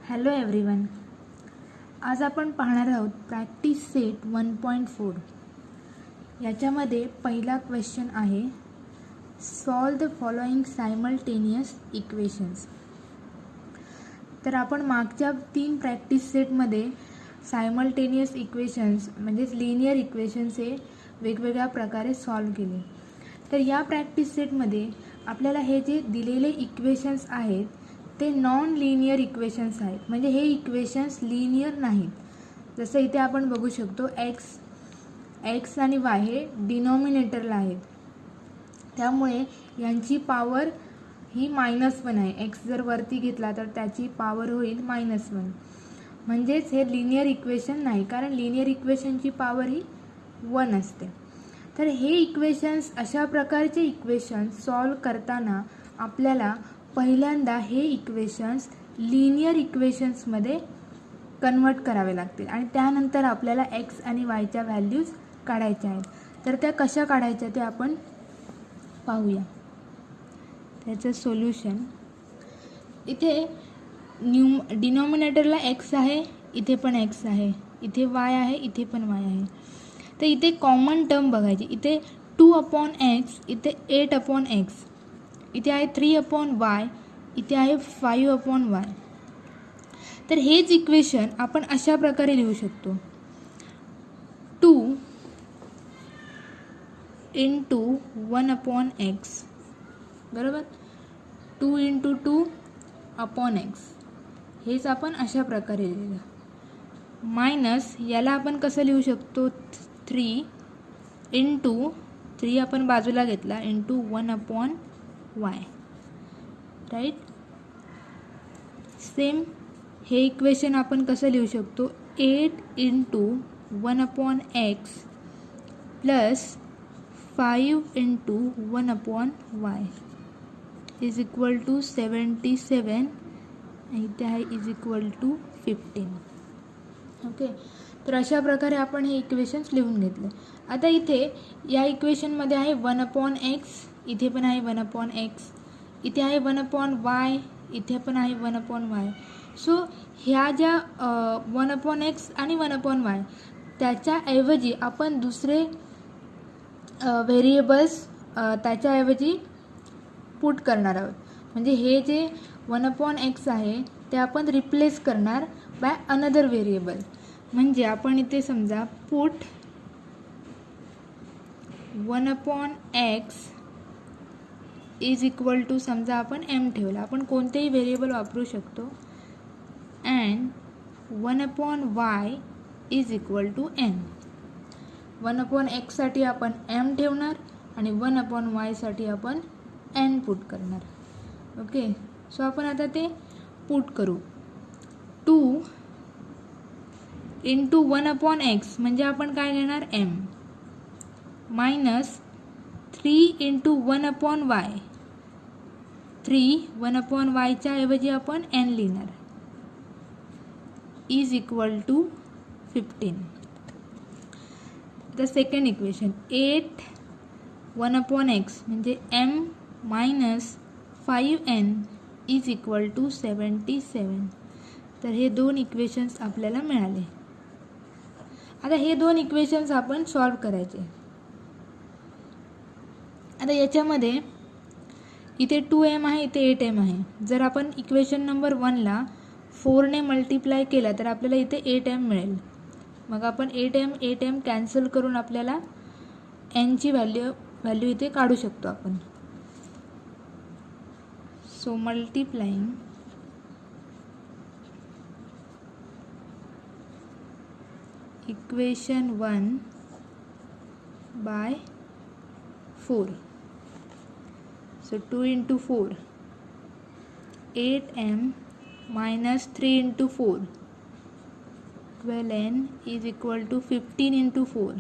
Hello everyone. आज आपण पाहणार आहोत प्रॅक्टिस सेट 1.4. याच्यामध्ये पहिला क्वेश्चन आहे solve the following simultaneous equations. तर आपण मागच्या 3 प्रॅक्टिस सेटमध्ये सायमल्टेनियस इक्वेशन्स म्हणजेच लिनियर इक्वेशन्स हे वेगवेगळ्या प्रकारे सॉल्व केले. तर या प्रॅक्टिस सेटमध्ये आपल्याला हे जे दिलेले इक्वेशन्स आहेत ते नॉन लिनियर इक्वेशन्स आहेत, म्हणजे हे इक्वेशन्स लिनियर नाहीत. जसं इथे आपण बघू शकतो एक्स आणि वाय हे डिनॉमिनेटरला आहेत, त्यामुळे यांची पॉवर ही -1 आहे. एक्स जर वरती घेतला तर त्याची पॉवर होईल -1, म्हणजेच हे लिनियर इक्वेशन नाही, कारण लिनियर इक्वेशनची पॉवर ही 1 असते. तर हे इक्वेशन्स अशा प्रकारचे इक्वेशन्स सॉल्व करताना आपल्याला पहिल्यांदा हे इक्वेशन्स लिनियर इक्वेशन्समध्ये कन्वर्ट करावे लागतील आणि त्यानंतर आपल्याला एक्स आणि वायच्या व्हॅल्यूज काढायच्या आहेत. तर त्या कशा काढायच्या ते आपण पाहूया. त्याचं सोल्युशन इथे डिनॉमिनेटरला एक्स आहे, इथे पण एक्स आहे, इथे वाय आहे, इथे पण वाय आहे. तर इथे कॉमन टर्म बघायची. इथे 2/x, इथे 8/x, इथे आहे 3/y, इथे आहे 5/y. तर हेच इक्वेशन आपण अशा प्रकारे लिहू शकतो. 2 × 1/x, बरोबर. 2 × 2/x हेच आपण अशा प्रकारे लिहिलं. मायनस याला आपण कसं लिहू शकतो, 3 × 3 आपण बाजूला घेतला × 1/y, राईट. सेम हे इक्वेशन आपण कसं लिहू शकतो, 8 × 1/x plus 5 × 1/y is equal to 77, इथे आहे इज इक्वल टू 15. ओके. तर अशा प्रकारे आपण हे इक्वेशन्स लिहून घेतले. आता इथे या इक्वेशनमध्ये आहे 1/x, इथे पण आहे 1/x, इथे आहे 1/y, इथे पण आहे 1/y. सो ह्या ज्या 1/x आणि 1/y त्याच्याऐवजी आपण दुसरे व्हेरिएबल्स त्याच्याऐवजी पुट करणार आहोत. म्हणजे हे जे 1/x आहे ते आपण रिप्लेस करणार बाय अनदर व्हेरिएबल. म्हणजे आपण इथे समजा put 1/x is equal to, समजा आपण m ठेवला, आपण कोणतेही व्हेरिएबल वापरू शकतो, and 1/y is equal to n. 1/x साठी आपण m ठेवणार आणि 1/y साठी आपण n पुट करणार. ओके. सो आपण आता ते पुट करू. 2 × 1/x म्हणजे आपण काय घेणार, m, मायनस 3 × 1/y, 3 1/y ऐवजी आपण n लिहिणार, is equal to 15. The second equation 8 1/x म्हणजे m minus 5n is equal to 77. तर हे 2 इक्वेशन्स आपल्याला मिळाले. आता हे 2 इक्वेशन्स आपण सॉल्व करायचे. आता याच्यामध्ये इथे 2m आहे, इथे 8m आहे. जर आपण इक्वेशन नंबर 1ला 4ने मल्टिप्लाय केला तर आपल्याला इथे 8m मिळेल. मग आपण 8m कॅन्सल करून आपल्याला n ची व्हॅल्यू इथे काढू शकतो आपण. So multiplying equation 1 by 4. So 2 × 4, 8m minus 3 × 4, 12n is equal to 15 × 4,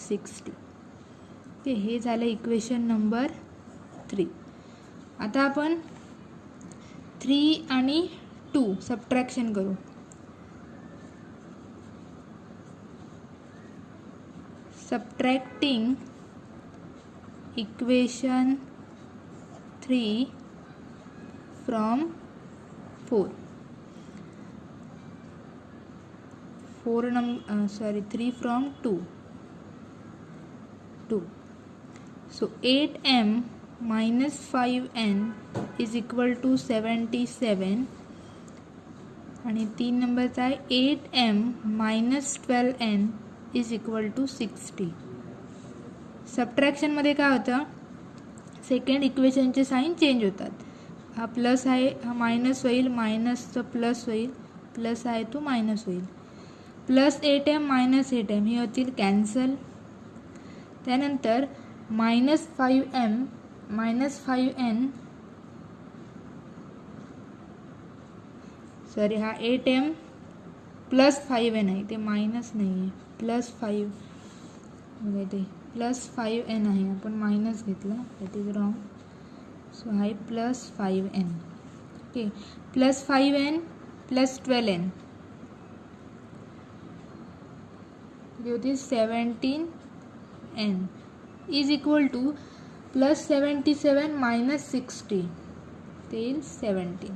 60. Okay. हे झालं इक्वेशन नंबर 3. आता आपण 3 आणि 2 सबट्रॅक्शन करू. Subtracting equation 3 from 4. 3 from 2. So 8m minus 5n is equal to 77 आणि 3 नंबरचा आहे 8m minus 12n is equal to 60. सबट्रॅक्शनमध्ये काय होतं, सेकंड इक्वेशनचे साईन चेंज होतात. हा प्लस आहे, हा मायनस होईल, मायनसचं प्लस होईल, प्लस आहे तो मायनस होईल. प्लस 8m मायनस 8m हे होतील कॅन्सल. त्यानंतर minus 5m minus 5n sorry हा 8m प्लस 5n आहे, ते मायनस नाही आहे, प्लस 5 बघा ते प्लस 5n आहे, आपण मायनस घेतला, दॅट इज रॉंग. सो हा आहे plus 5n. Okay, plus 5n plus 12n जे होती 17n is equal to plus 77 minus 60 ते येईल 17.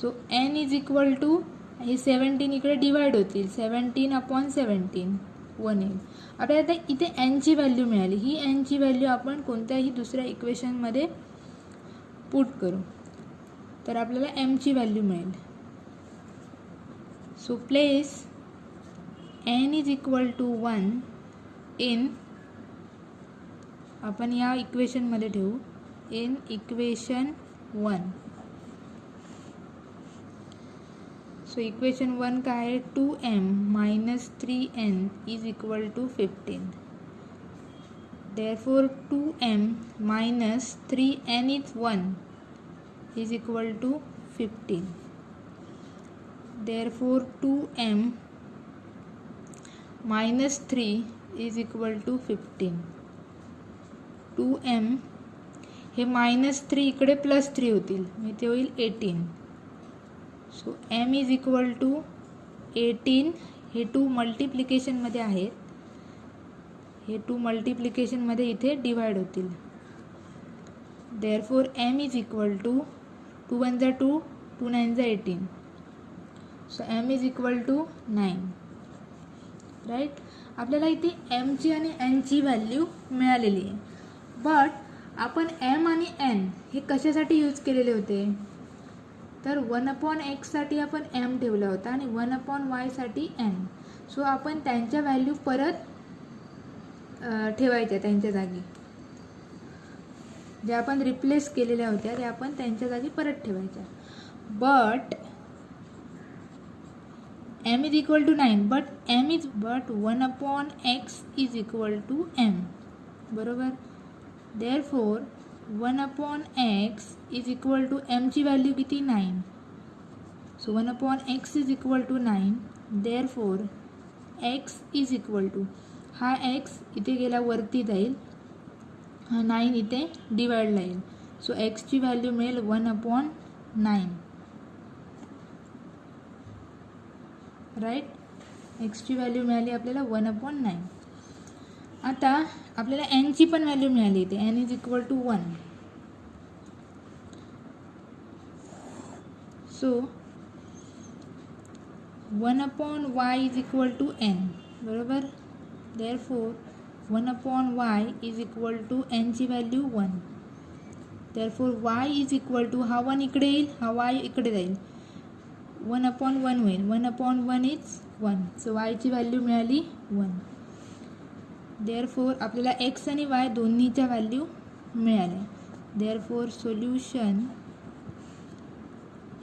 So n is equal to हे 17 इकडे डिवाइड होतील, 17/17 1 येईल. आपल्याला आता इथे n ची व्हॅल्यू मिळाली. ही n ची व्हॅल्यू आपण कोणत्याही दुसऱ्या इक्वेशनमध्ये पुट करू तर आपल्याला m ची व्हॅल्यू मिळेल. So place n is equal to 1 in, आपण या इक्वेशनमध्ये ठेवू इन इक्वेशन 1. सो इक्वेशन 1 काय आहे, 2m minus 3n is equal to 15. Therefore 2m minus 3n is 1 is equal to 15. Therefore 2m minus 3 is equal to 15. 2m हे minus 3 इकडे plus 3 होतील, मी ते होईल 18. So m is equal to 18. हे 2 मल्टिप्लिकेशनमध्ये आहेत, हे 2 मल्टिप्लिकेशनमध्ये इथे डिवाइड होतील. Therefore m is equal to 2 1 जा 2, 2 9 जा 18. So m is equal to 9. Right, आपल्याला इथे m ची आणि n ची व्हॅल्यू मिळालेली आहे. बट आपण m आणि n हे कशासाठी यूज केलेले होते तर 1/x साठी आपण m ठेवला होता आणि 1/y साठी n. सो आपण त्यांच्या व्हॅल्यू परत ठेवायच्या त्यांच्या जागी, ज्या आपण रिप्लेस केलेल्या होत्या त्या आपण त्यांच्या जागी परत ठेवायच्या. But m is equal to 9 but 1/x is equal to m, बरोबर. Therefore 1/x is equal to m ची व्हॅल्यू किती 9. So 1/x is equal to 9. Therefore x is equal to, हा x इथे गेला वरती जाईल, हा 9 इथे डिवाइडला येईल. सो x ची व्हॅल्यू मिळेल 1/9. राईट, x ची व्हॅल्यू मिळाली आपल्याला 1/9. आता आपल्याला n ची पण व्हॅल्यू मिळाली इथे, n is equal to 1. So 1/y is equal to n, बरोबर. Therefore 1/y is equal to n ची value 1. Therefore y is equal to, हा 1 इकडे येईल, हा y इकडे जाईल, 1/1 होईल, 1/1 इज 1. सो y ची व्हॅल्यू मिळाली 1. देयरफॉर आपल्याला x आणि y दोन्हीच्या व्हॅल्यू मिळाल्या. Therefore solution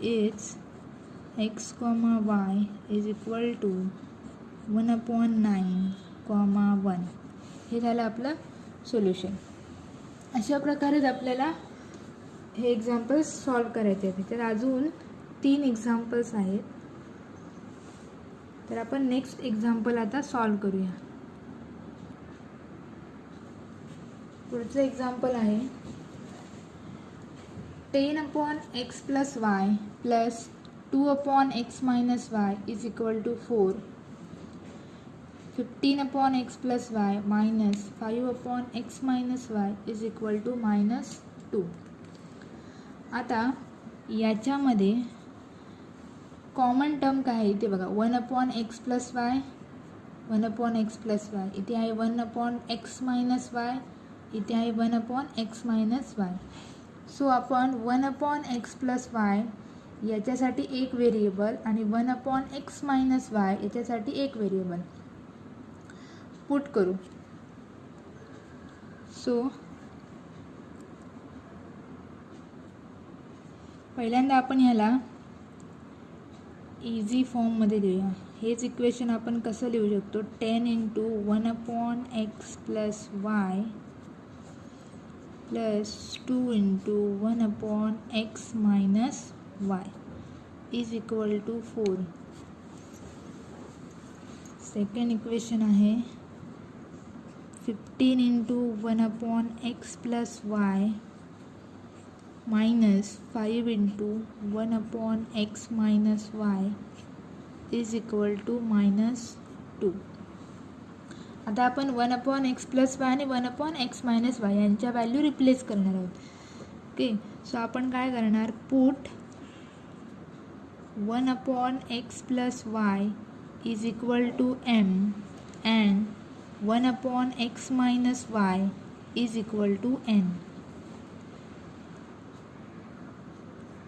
is x, y is equal to 1/9, 1. हे झालं आपलं सोल्युशन. अशा प्रकारेच आपल्याला हे एक्झाम्पल्स सॉल्व करायचे आहेत. त्याच्यात अजून 3 एक्झाम्पल्स आहेत, तर आपण नेक्स्ट एक्झाम्पल आता सॉल्व करूया. पुढचं एक्झाम्पल आहे 10/x plus y plus 2/x minus y is equal to 4. 15/x plus y minus 5/x minus y is equal to -2. आता याच्यामध्ये कॉमन टर्म काय आहे इथे बघा, 1/x + y, 1/x + y, इथे आहे 1/x - y, इथे आहे 1/x - y. सो आपण 1/x + y याच्यासाठी एक व्हेरिएबल आणि 1/x - y याच्यासाठी एक व्हेरिएबल पुट करू. सो पहिल्यांदा आपण ह्याला इझी फॉर्ममध्ये लिहूया. हेच इक्वेशन आपण कसं लिहू शकतो, 10 × 1/x + y + 2 × 1/x - y = 4. Second equation आहे 15 × 1/x + y -5 × 1/x - y = -2. आता आपण 1/x + y आणि 1/x - y यांच्या व्हॅल्यू रिप्लेस करणार आहोत. ओके, सो आपण काय करणार, put 1/x + y = m and 1/x - y = n.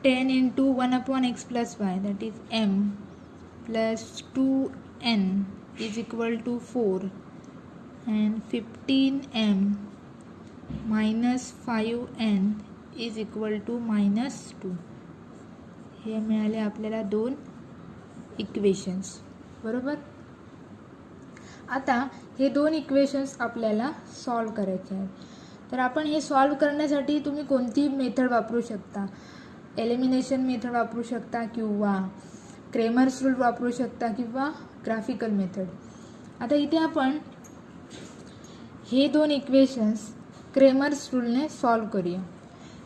10 × 1/x + y, that is m, plus 2n = 4 and 15m minus 5n = -2. हे मिळाले आपल्याला दोन इक्वेशन्स, बरोबर. आता हे दोन इक्वेशन्स आपल्याला सॉल्व करायचे आहेत. तर आपण हे सॉल्व करण्यासाठी तुम्ही कोणती मेथड वापरू शकता, एलिमिनेशन मेथड वापरू शकता किंवा क्रेमर्स रूल वापरू शकता किंवा ग्राफिकल मेथड. आता इथे आपण हे दोन इक्वेशन्स क्रेमर्स रूलने सॉल्व करूया.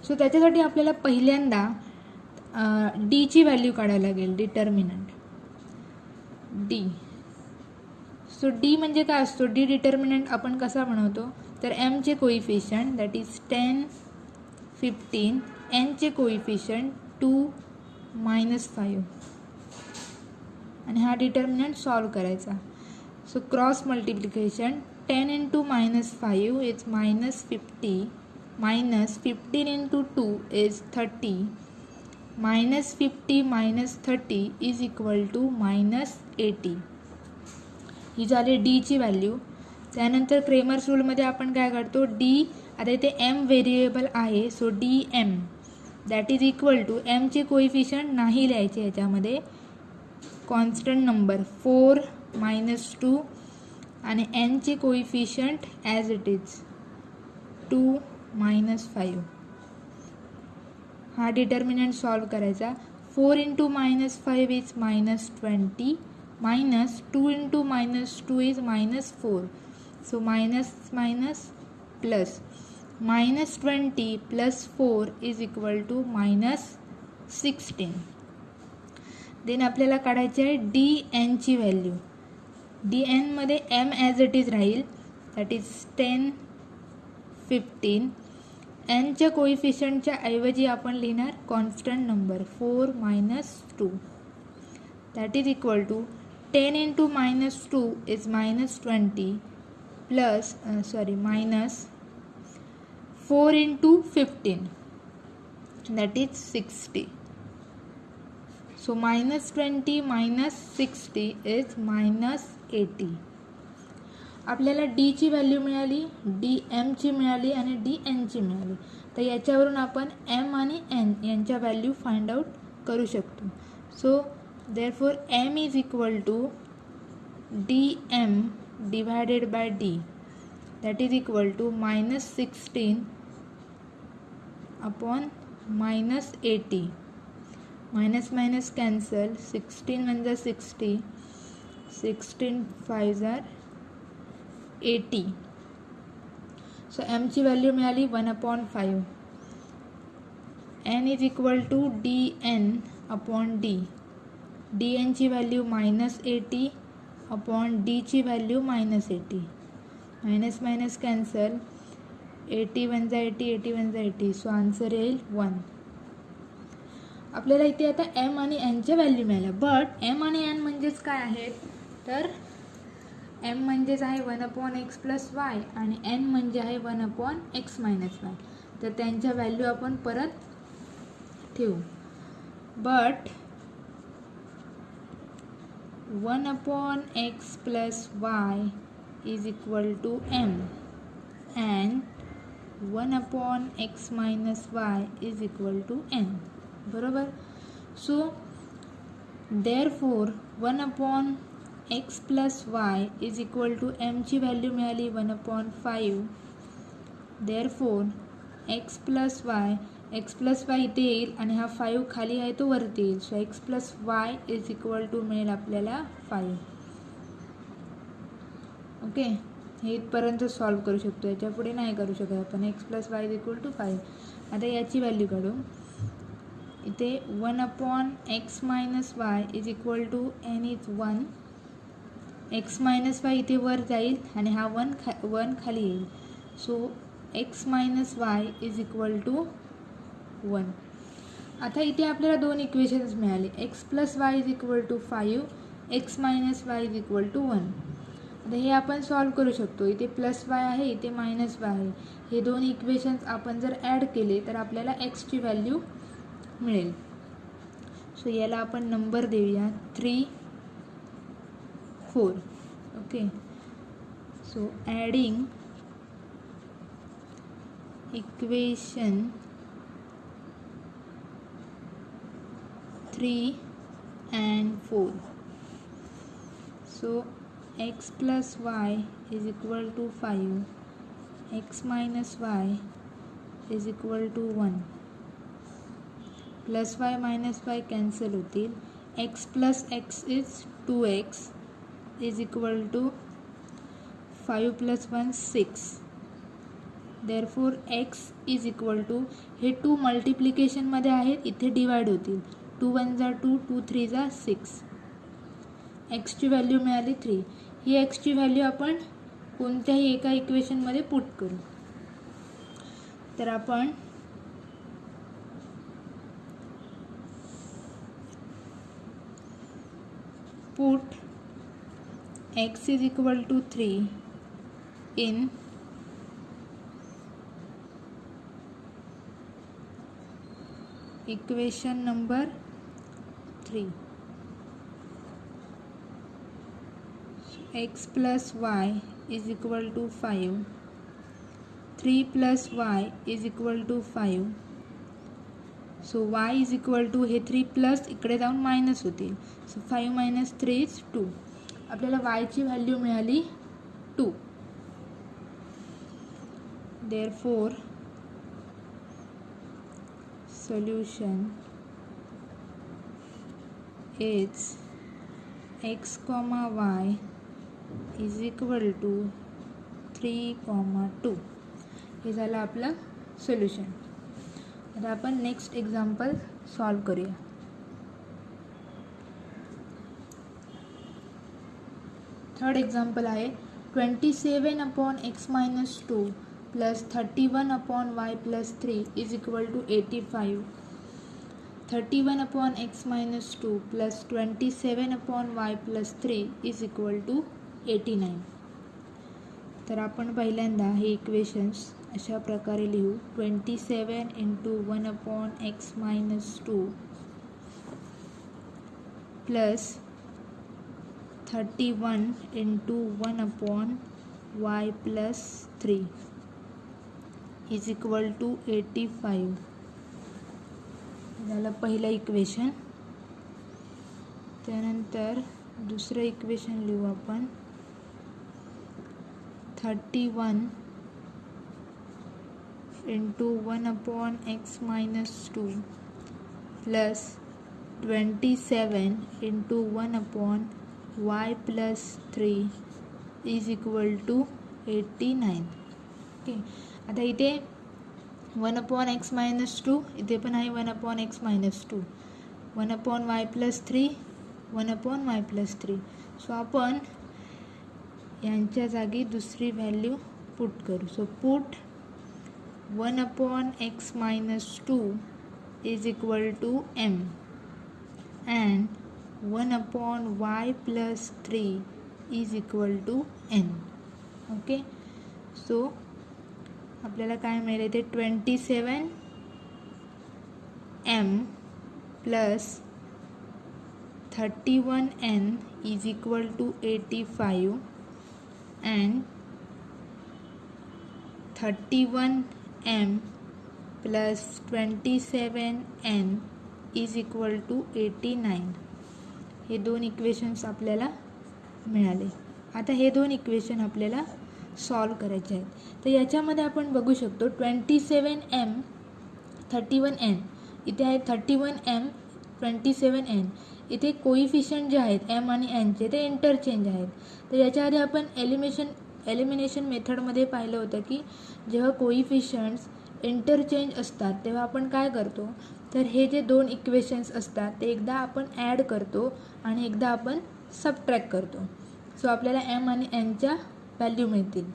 सो त्याच्यासाठी आपल्याला पहिल्यांदा डी ची व्हॅल्यू काढायला लागेल, डिटर्मिनंट डी. सो डी म्हणजे काय असतो, डी डिटर्मिनंट आपण कसा बनवतो, तर एम चे कोइफिशियंट दॅट इज 10, 15, एन चे कोइफिशियंट 2, -5 आणि हा डिटर्मिनंट सॉल्व करायचा. So cross multiplication 10 × -5 is -50, -15 × 2 is 30, -50 - 30 = -80. ही झाली डी ची व्हॅल्यू. त्यानंतर क्रेमर्स रूलमध्ये आपण काय करतो, डी, आता इथे एम व्हेरिएबल आहे, so D M that is = एमचे कोइफिशियंट नाही लिहायचे याच्यामध्ये, कॉन्स्टंट नंबर 4, -2 आणि एनचे कोइफिशियंट ॲज इट इज 2, -5. हा डिटर्मिनंट सॉल्व करायचा. 4 × -5 is -20, -2 × -2 is -4. So minus minus plus, -20 + 4 = -16. Then आपल्याला काढायचे आहे डी एनची व्हॅल्यू. डी एनमध्ये एम ॲज इट इज राहील, दॅट इज 10, 15. एनच्या कोइफिशियंटच्या ऐवजी आपण लिहिणार constant number 4, -2 that is = 10 × -2 is -20 plus -4 × 15 that is 60. So -20 - 60 is -80. आपल्याला डी ची व्हॅल्यू मिळाली, डी एमची मिळाली आणि डी एनची मिळाली. तर याच्यावरून आपण एम आणि एन यांच्या व्हॅल्यू फाइंड आउट करू शकतो. So therefore m is = dm divided by d, that is equal to -16 upon -80. Minus minus cancel, 16 1 60, 16 5 80. So m ची व्हॅल्यू मिळाली 1/5. n is equal to dn upon d. dn ची value -80 upon d ची value -80. Minus minus cancel, 80 1 80, 80 1 80. So answer येईल 1. आपल्याला इथे आता M आणि एनच्या value मिळाल्या. बट एम आणि एन म्हणजेच काय आहेत, तर एम म्हणजेच आहे 1/x + y आणि एन म्हणजे आहे 1/x - y. तर त्यांच्या व्हॅल्यू आपण परत ठेवू. But 1/x + y is equal to m and 1/x - y is equal to n. बरोबर. So therefore 1/x + y is equal to m ची व्हॅल्यू मिळाली 1/5. therefore x + y इथे येईल आणि हा 5 खाली आहे तो वरती येईल. So x + y is equal to मिळेल आपल्याला 5. ओके, हे इथपर्यंत सॉल्व करू शकतो, याच्या पुढे नाही करू शकत आपण. x + y is equal to 5. आता याची व्हॅल्यू काढू. इथे 1/x - y is equal to n is 1. x - y इथे वर जाईल आणि हा 1 खाली येईल. So x - y is equal to 1. आता इथे आपल्याला दोन इक्वेशन्स मिळाले. x + y is equal to 5, x - y is equal to 1. आता हे आपण सॉल्व करू शकतो. इथे +y आहे, इथे -y आहे. हे दोन इक्वेशन्स आपण जर ॲड केले तर आपल्याला x ची व्हॅल्यू मिळेल. सो याला आपण नंबर देऊया 3, 4. Okay, so adding equation 3 and 4. So x + y is equal to 5, x - y is equal to 1. +y - y cancel होतील. x + x is 2x is equal to 5 + 1 6. therefore x is equal to, हे 2 मल्टिप्लिकेशनमध्ये आहेत, इथे divide होतील. 2 × 1 = 2, 2 × 3 = 6. एक्सची value मिळाली 3. ही एक्सची value आपण कोणत्याही एका इक्वेशनमध्ये पुट करू. तर आपण put x is equal to 3 in equation number 3. x + y is equal to 5, 3 + y is equal to 5. So y is equal to, हे 3 प्लस इकडे जाऊन मायनस होतील. So 5 - 3 is 2. आपल्याला y ची व्हॅल्यू मिळाली 2. therefore solution is x, y is equal to 3, 2. हे झालं आपलं सोल्युशन. आता आपण नेक्स्ट एक्झाम्पल सॉल्व करूया. थर्ड एक्झाम्पल आहे 27/x - 2 + 31/y + 3 is equal to 85. 31/x - 2 + 27/y + 3 is equal to 89. तर आपण पहिल्यांदा हे इक्वेशन्स अशा प्रकारे लिहू. 27 × 1/x - 2 + 31 × 1/y + 3 is equal to 85. झालं पहिलं इक्वेशन. त्यानंतर दुसरं इक्वेशन लिहू आपण. 31 × 1/x - 2 + 27 × 1/y + 3 is equal to 89. Okay, आता इथे 1/x - 2, इथे पण आहे 1/x - 2, 1/y + 3, 1/y + 3. सो आपण यांच्या जागी दुसरी व्हॅल्यू पुट करू. So put 1/x - 2 is equal to m and 1 upon y plus 3 is equal to n. Okay, so आपल्याला काय मिळेल ते 27m plus 31n is equal to 85 and 31m plus 27n is equal to 89. हे दोन equations आपल्याला मिळाले. आता हे दोन इक्वेशन आपल्याला सॉल्व करायचे आहेत. तर याच्यामध्ये आपण बघू शकतो 27m 31n इथे आहे 31m 27n. इथे कोइफिशियंट जे आहेत m आणि n चे ते इंटरचेंज आहेत. तर याच्या आधी आपण एलिमिनेशन मेथडमध्ये पाहिलं होतं की जेव्हा कोइफिशियंट्स इंटरचेंज असतात तेव्हा आपण काय करतो, तर हे जे दोन इक्वेशन्स असतात ते एकदा आपण ॲड करतो आणि एकदा आपण सबट्रॅक्ट करतो. सो आपल्याला m आणि n च्या व्हॅल्यू मिळतील.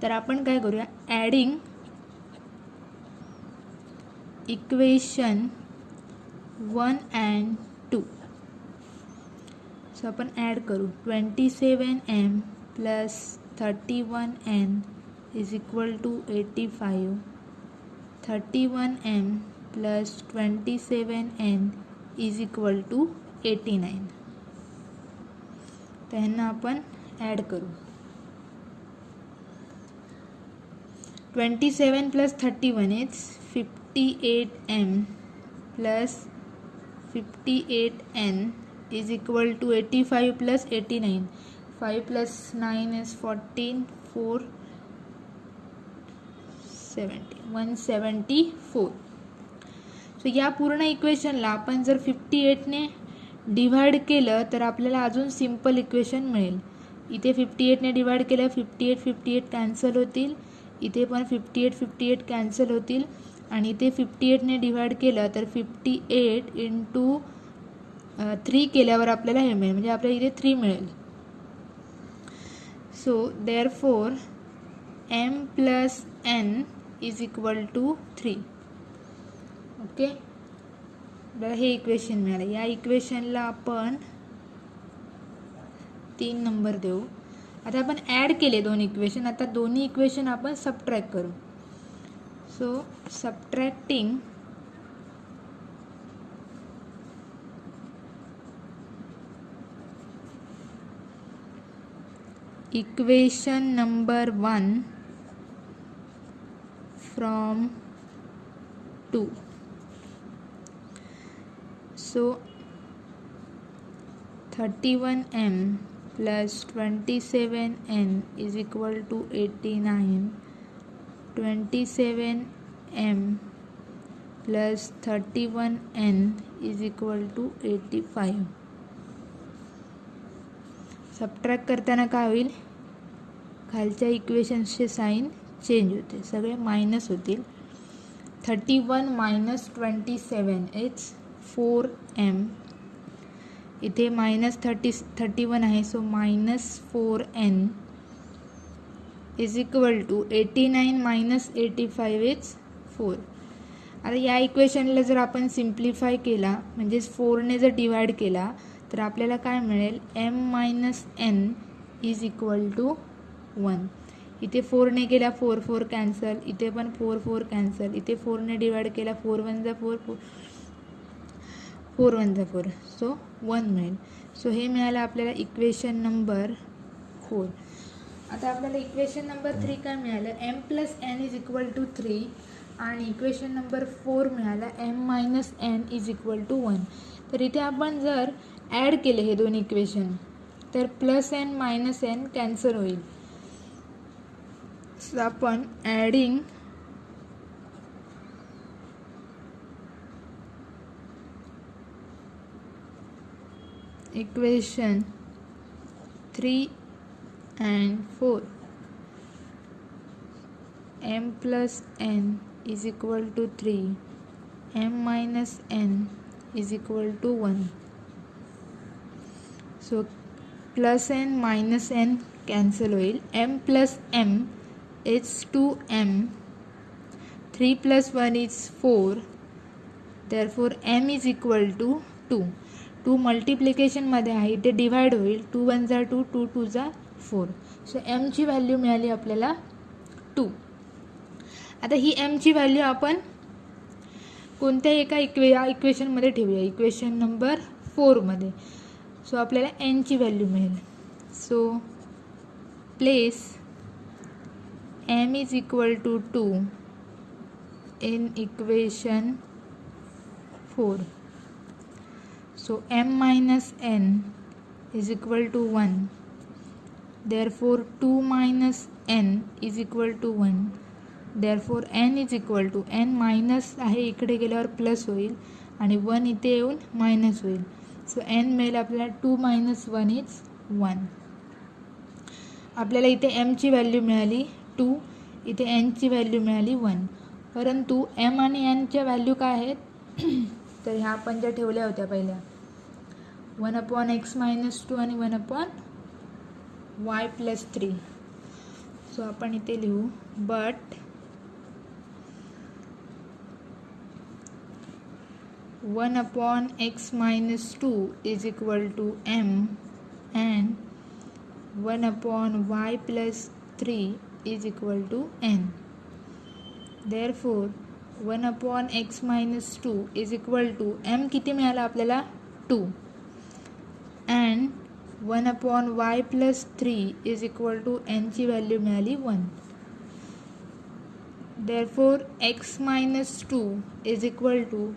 तर आपण काय करूया, ॲडिंग इक्वेशन 1 and 2. सो आपण ॲड करू 27m plus 31n is equal to 85, 31m plus 27n is equal to 89. तर ह्यांना आपण ॲड करू. 27 plus 31 is 58m plus 58n is equal to 85 plus 89. 5 plus 9 is 14, 4 70, 174. So या पूर्ण इक्वेशनला आपण जर 58ने डिवाइड केलं तर आपल्याला अजून सिंपल इक्वेशन मिळेल. इथे 58ने डिवाइड केलं 58 कॅन्सल होतील, इथे पण 58 कॅन्सल होतील आणि इथे 58ने डिवाइड केलं तर 58 इंटू 3 केल्यावर आपल्याला हे मिळेल, म्हणजे आपल्याला इथे 3 मिळेल. So therefore m plus n is equal to 3. Okay, आपल्याला हे इक्वेशन मिळालं. या इक्वेशनला आपण 3 नंबर देऊ. आता आपण ॲड केले दोन इक्वेशन, आता दोन्ही इक्वेशन आपण सबट्रॅक्ट करू. So subtracting equation number 1 from 2. So 31m plus 27n is equal to 89. 27m plus 31n is equal to 85. Subtract करताना काय होईल, खालच्या इक्वेशन्सचे साइन चेंज होते, सगळे मायनस होतील. 31 मायनस 27 इट्स 4m. इथे मायनस 31 आहे, so minus 4n is equal to 89 minus 85 it's 4. आता या इक्वेशनला जर आपण सिम्प्लिफाय केला म्हणजे 4ने जर डिवाइड केला तर आपल्याला काय मिळेल, m minus n is equal to 1. इथे 4ने केला 4 कॅन्सल, इथे पण 4 कॅन्सल, इथे 4ने डिवाइड केला 4 1 जा 4 4 1 जा 4, सो 1 मिळेल. सो हे मिळालं आपल्याला इक्वेशन नंबर 4. आता आपल्याला इक्वेशन नंबर 3 काय मिळालं, m plus n is equal to 3 आणि इक्वेशन नंबर 4 मिळाला m minus n is equal to 1. तर इथे आपण जर ॲड केले हे दोन इक्वेशन तर plus n minus n cancel होईल. सो आपण adding equation 3 and 4, m plus n is equal to 3, m minus n is equal to 1. So plus n minus n cancel होईल. m plus m is 2m, 3 plus 1 is 4, therefore m is equal to 2. 2 मल्टिप्लिकेशनमध्ये आहे, इथे divide होईल. 2 1 जा 2, 2 2 जा 4. So एमची value मिळाली आपल्याला 2. आता ही एमची व्हॅल्यू आपण कोणत्या एका इक्वेशनमध्ये ठेवूया, इक्वेशन नंबर 4मध्ये. सो आपल्याला एनची व्हॅल्यू मिळेल. So place m is equal to 2 in equation 4. So m minus n is equal to 1. Therefore 2 minus n is equal to 1. Therefore n is equal to n minus आहे इकडे गेल्यावर plus होईल आणि 1 इथे येऊन मायनस होईल. So n मिळेल आपल्याला 2 minus 1 is 1. आपल्याला इथे m ची व्हॅल्यू मिळाली 2, इथे n ची व्हॅल्यू मिळाली 1. परंतु m आणि n च्या व्हॅल्यू काय आहेत तर ह्या आपण ज्या ठेवल्या होत्या पहिल्या 1/x - 2 आणि 1/y + 3. सो आपण इथे लिहू but 1/x - 2 is equal to m and 1/y + 3 is equal to n. Therefore 1/x - 2 is equal to m किती मिळाला आपल्याला 2 and 1/y + 3 is equal to n ची व्हॅल्यू मिळाली 1. Therefore x - 2 is equal to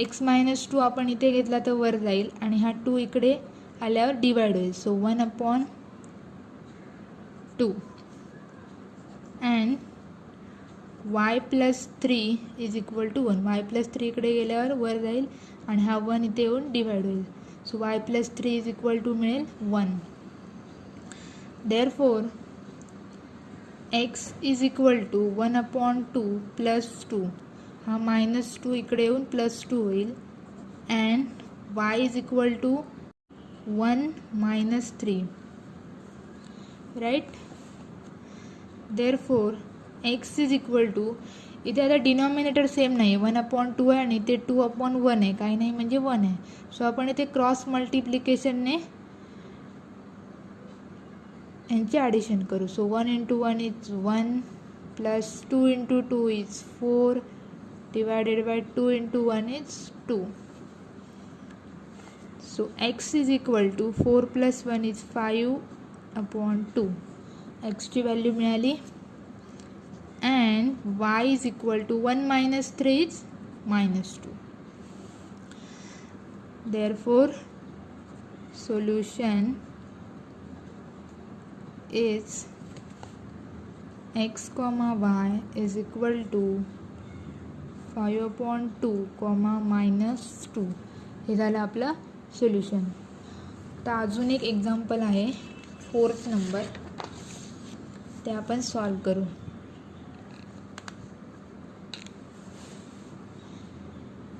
x - 2 आपण इथे घेतला तर वर जाईल आणि हा 2 इकडे आल्यावर डिवाइड होईल. So 1/2 and y + 3 is equal to 1. y + 3 इकडे गेल्यावर वर जाईल आणि हा 1 इथे येऊन डिवाइड होईल. So y + 3 is equal to मिळेल 1. Therefore x is equal to 1/2 + 2. हा -2 इकडे येऊन +2 होईल and y is equal to 1 - 3. Right. Therefore x is equal to इथे आता डिनॉमिनेटर सेम नाही आहे, 1/2 आहे आणि इथे 2/1 आहे, काही नाही म्हणजे 1 आहे. सो आपण इथे क्रॉस मल्टिप्लिकेशनने यांचे ॲडिशन करू. So 1 × 1 is 1 + 2 × 2 is 4 divided by 2 × 1 is 2. So x is equal to 4 + 1 is 5/2. एक्सची व्हॅल्यू मिळाली and y is equal to 1 - 3 is -2. Therefore solution is x, y is equal to 5/2, -2. हे झालं आपलं सोल्युशन. आता अजून एक एक्झाम्पल आहे 4th नंबर, ते आपण सॉल्व करू.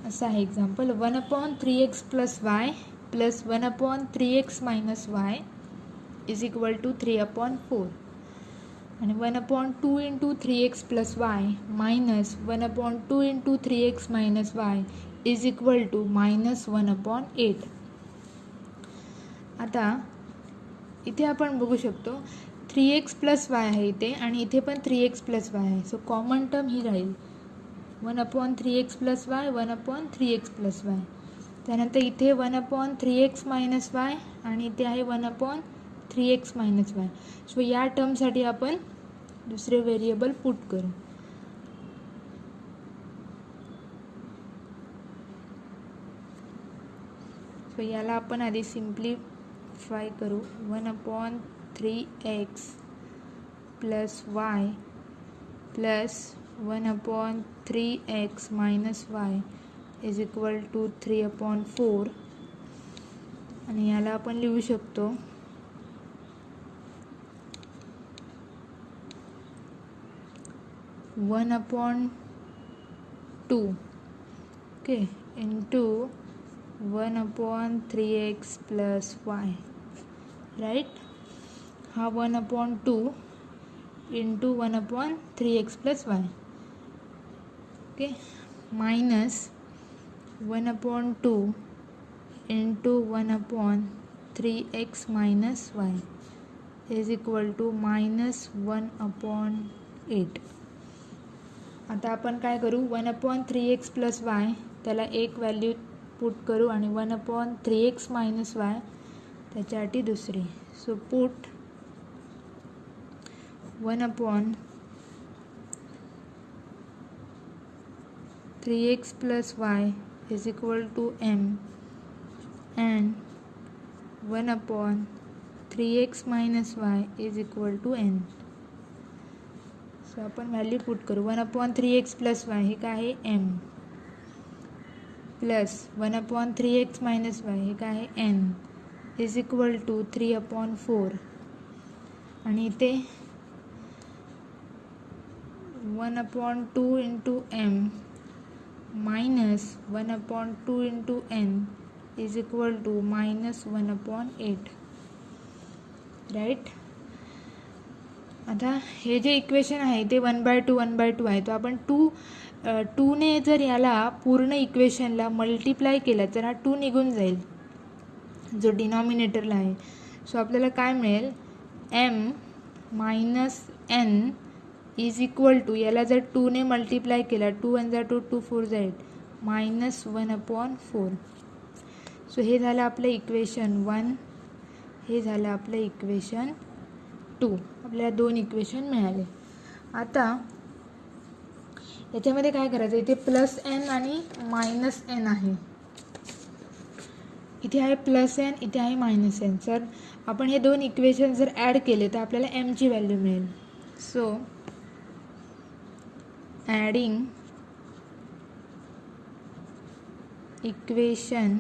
असं आहे example. 1/3x + y + 1/3x - y is equal to 3/4 आणि 1/2 × 3x + y minus 1/2 × 3x - y is equal to -1/8. आता इथे आपण बघू शकतो 3x + y आहे इथे आणि इथे पण 3x + y आहे. सो कॉमन टर्म ही राहील 1/3x + y 1/3x + y. त्यानंतर इथे 1/3x - y आणि इथे आहे 1/3x - y. सो या टर्मसाठी आपण दुसरे व्हेरिएबल पुट करू. सो याला आपण आधी सिम्प्लिफाय करू. 1/3x + y + 1/3x - y is equal to 3/4 आणि याला आपण लिहू शकतो 1/2 okay into 1/3x + y. Right. हा 1/2 into 1/3x + y. Okay minus 1/2 into 1/3x minus y is equal to -1/8. आता आपण काय करू, 1/3x प्लस वाय त्याला एक व्हॅल्यू पुट करू आणि 1/3x मायनस वाय त्याच्यासाठी दुसरी. So put 1/3x plus y is equal to m and 1/3x minus y is equal to n. So आपण व्हॅल्यू पुट करू. 1/3x प्लस वाय हे काय आहे m plus 1/3x minus Y हे काय आहे n इज इक्वल टू 3/4 आणि इथे 1/2 into m minus 1/2 into n is equal to -1/8. Right. आता हे जे इक्वेशन आहे ते 1/2 1/2 आहे. तो आपण 2ने जर याला पूर्ण इक्वेशनला मल्टिप्लाय केला तर हा 2 निघून जाईल जो डिनॉमिनेटरला आहे. सो आपल्याला काय मिळेल, m minus n is equal to, याला जर 2ने मल्टिप्लाय केला 2 1 जा 2 2 4 जा 8 -1/4. सो हे झालं आपलं इक्वेशन 1, हे झालं आपलं इक्वेशन 2. आपल्याला 2 इक्वेशन मिळाले. आता याच्यामध्ये काय करायचं, इथे प्लस n आणि मायनस n आहे. इथे आहे प्लस n, इथे आहे मायनस n. सर आपण हे 2 इक्वेशन जर ॲड केले तर आपल्याला m ची व्हॅल्यू मिळेल. सो ॲडिंग इक्वेशन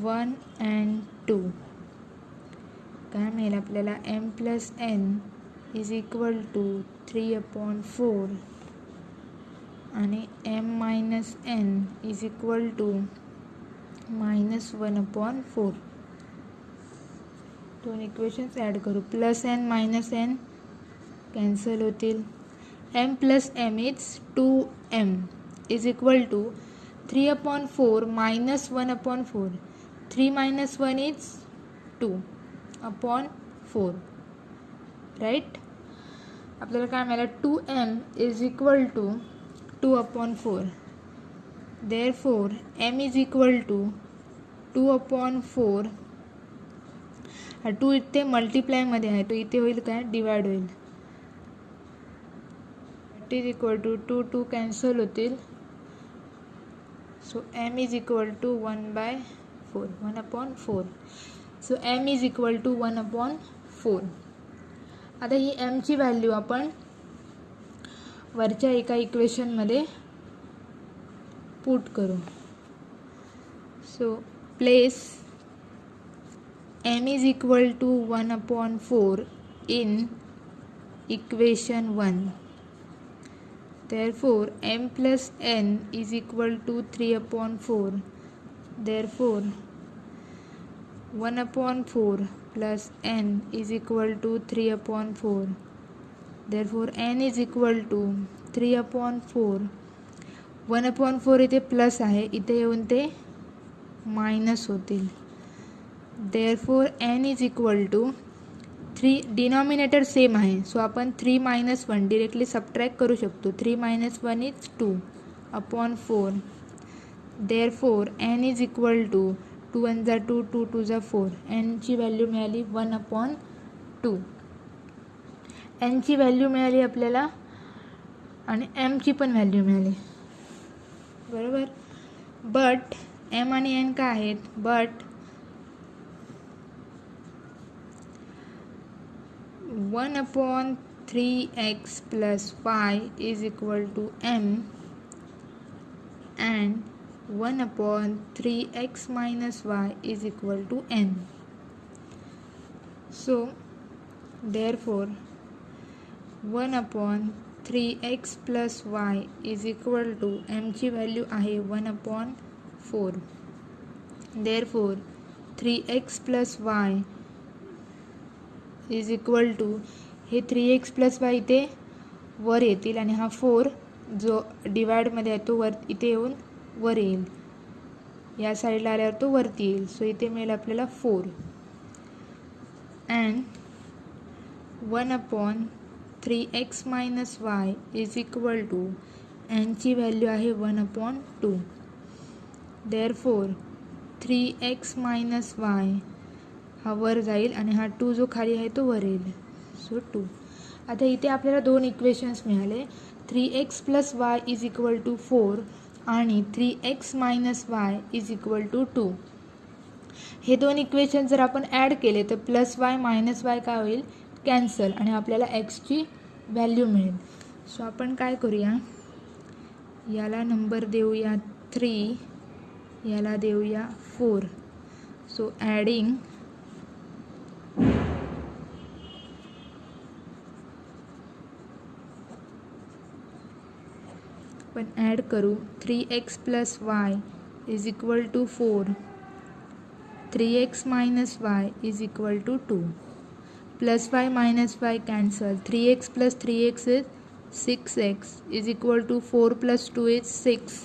1 and 2 काय मिळेल आपल्याला, m plus n is equal to 3/4 आणि m minus n is equal to -1/4. 2 equations add करू. Plus n minus n cancel होतील. m plus m is 2m is equal to 3/4 minus 1/4. 3 minus 1 is 2/4. Right. आपल्याला काय मिळालं, 2m is equal to 2/4. Therefore m is equal to 2/4. 2 इथे मल्टिप्लायमध्ये आहे, तो इथे होईल काय, डिवाइड होईल. It is equal to 2 2 cancel होतील. So m is equal to 1/4. So m is equal to 1/4. आता ही m ची व्हॅल्यू आपण वरच्या एका इक्वेशनमध्ये पुट करू. So place m is equal to 1/4 in equation 1. Therefore m plus n is equal to 3/4. Therefore 1/4 plus n is equal to 3/4. Therefore n is equal to 3/4. 1/4 इथे plus आहे, इथे येऊन ते मायनस होतील. Therefore n is equal to 3. Denominator same आहे, so आपण 3 minus 1 directly subtract करू शकतो. 3 minus 1 is 2/4. Therefore n is equal to 2 1 जा 2 2 2 जा 4. n ची व्हॅल्यू मिळाली 1/2. n ची व्हॅल्यू मिळाली आपल्याला आणि m ची पण व्हॅल्यू मिळाली. बरोबर. बट m आणि n काय आहेत, but 1/3x plus y is equal to m and 1/3x minus y is equal to n. So therefore 1/3x plus y is equal to m ची व्हॅल्यू आहे 1/4. therefore 3x plus y is equal to, हे 3x plus y इथे वर येतील आणि हा 4 जो डिवाइडमध्ये आहे तो वर इथे येऊन वर येईल, या साईडला आल्यावर तो वरती येईल. सो इथे मिळेल आपल्याला 4 and 1/3x - y is equal to ची व्हॅल्यू आहे 1/2. देअरफोर 3x - y हा वर जाईल आणि हा 2 जो खाली आहे तो वर येईल. सो 2. आता इथे आपल्याला 2 इक्वेशन्स मिळाले. 3x + y is equal to 4 आणि 3x - y is equal to 2. हे 2 इक्वेशन जर आपण ॲड केले तर +y - y काय होईल, कॅन्सल, आणि आपल्याला xची व्हॅल्यू मिळेल. सो आपण काय करूया, याला नंबर देऊया 3, याला देऊया 4. सो ॲडिंग आपण ॲड करू. 3x + y is equal to 4, 3x - y is equal to 2. +y - y cancel. 3x + 3x is 6x is equal to 4 + 2 is 6.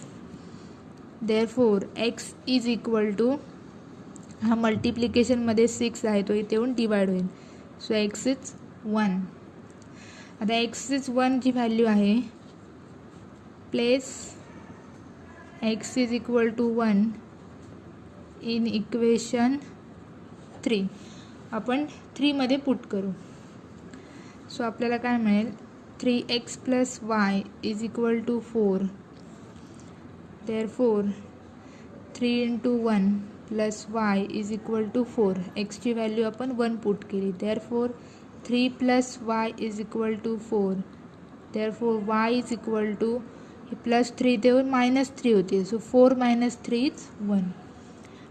Therefore x is equal to, हा मल्टिप्लिकेशनमध्ये 6 आहे तो इथे येऊन डिवाइड होईल. So x is 1. आता x is 1 जी value आहे, place x is equal to 1 in equation 3. आपण 3 मध्ये पुट करू. सो आपल्याला काय मिळेल, 3x + y is equal to 4. Therefore 3 × 1 + y is equal to 4. एक्सची व्हॅल्यू आपण 1 पुट केली. Therefore 3 + y is equal to 4. Therefore y is equal to, +3 देऊन -3 होते. So 4 - 3 is 1.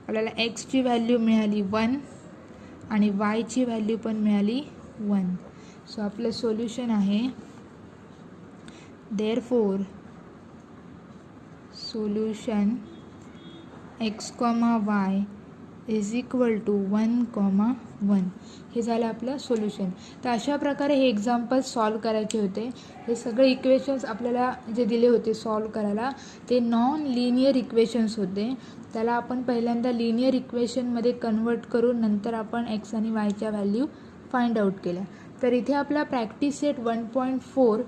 आपल्याला एक्सची व्हॅल्यू मिळाली 1 आणि yची व्हॅल्यू पण मिळाली 1. सो आपलं सोल्युशन आहे, therefore solution x, y is equal to 1, 1. हे झालं आपलं सोल्युशन. तर अशा प्रकारे हे एक्झाम्पल सॉल्व करायचे होते. हे सगळे इक्वेशन्स आपल्याला जे दिले होते सॉल्व करायला ते नॉन लिनियर इक्वेशन्स होते. त्याला आपण पहिल्यांदा लिनियर इक्वेशनमध्ये कन्वर्ट करून नंतर आपण x आणि yच्या व्हॅल्यू फाइंड आउट केल्या. तर इथे आपला प्रॅक्टिस सेट 1.4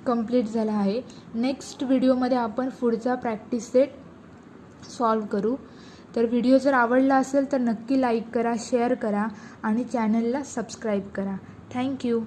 कंप्लीट झाला आहे. नेक्स्ट व्हिडिओमध्ये आपण पुढचा प्रॅक्टिस सेट सॉल्व करू. तर व्हिडिओ जर आवडला असेल तर नक्की लाईक करा, शेअर करा आणि चॅनलला सबस्क्राईब करा. थँक्यू.